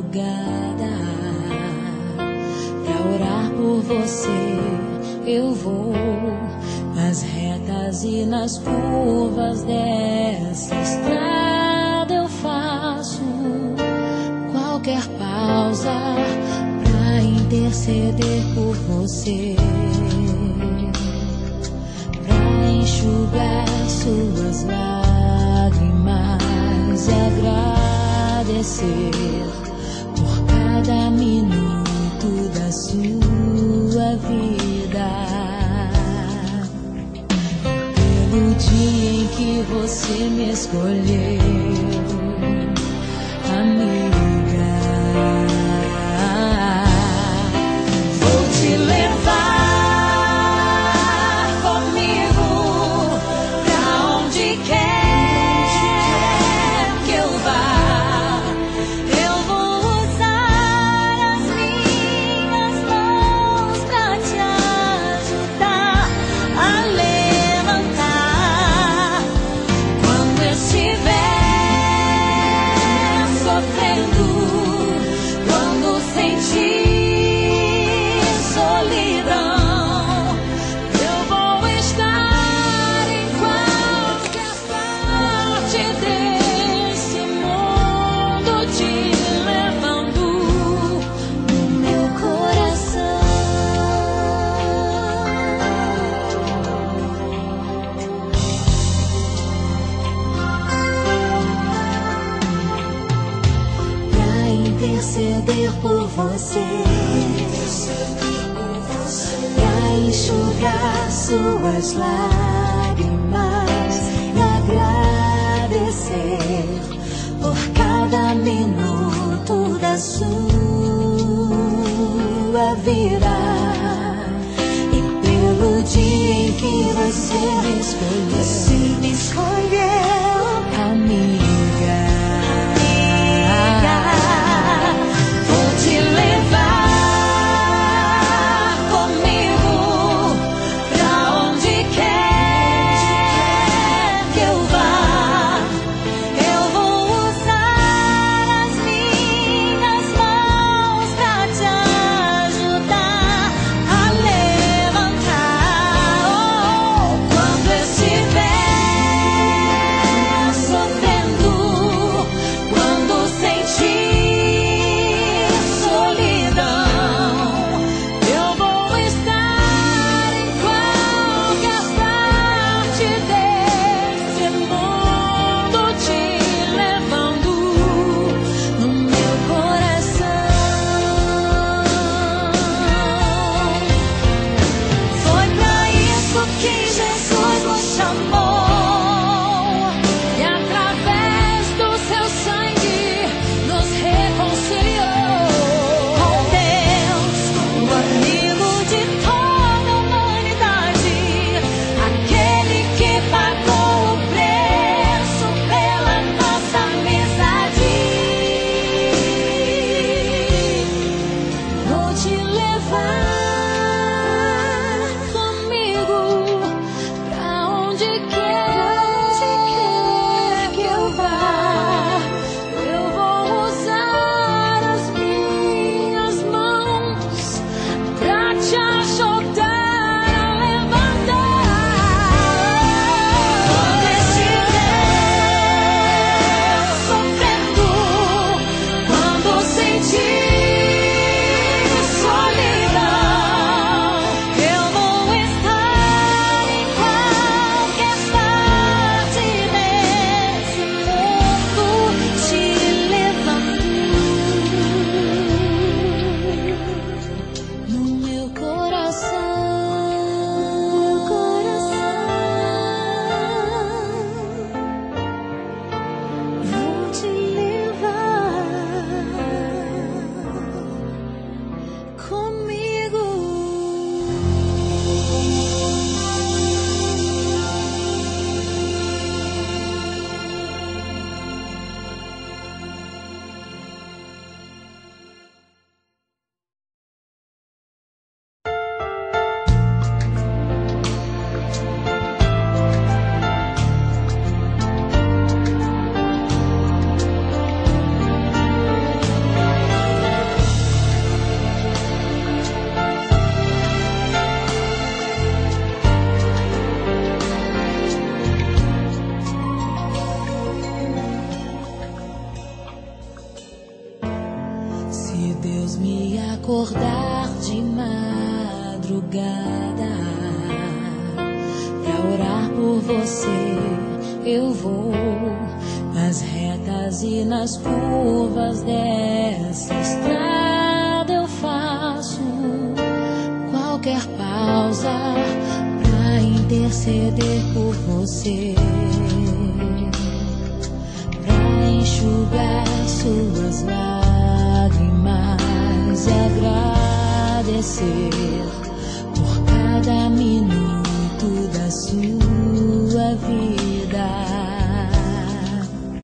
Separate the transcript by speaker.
Speaker 1: madrugada pra orar por você. Eu vou nas retas e nas curvas dessa estrada. Eu faço qualquer pausa pra interceder por você, pra enxugar suas lágrimas e agradecer por cada minuto da sua vida, pelo dia em que você me escolheu, amiga. Vou te levar comigo pra onde quer que eu vá. Eu vou usar as minhas mãos pra te ajudar a levantar quando estiver sofrendo, quando sentir solidão. Eu vou estar em qualquer parte desse mundo, te levando no meu coração. Pra interceder por você, pra enxugar suas lágrimas e agradecer por cada minuto da sua vida, e pelo dia em que você me escolheu, amiga. Vou te levar comigo pra onde quer que eu vá. Eu vou usar as minhas mãos pra te ajudar a levantar. Oh, quando estiver Deus me acordar de madrugada pra orar por você, eu vou nas retas e nas curvas dessa estrada. Eu faço qualquer pausa pra interceder por você, pra enxugar suas lágrimas e agradecer por cada minuto da sua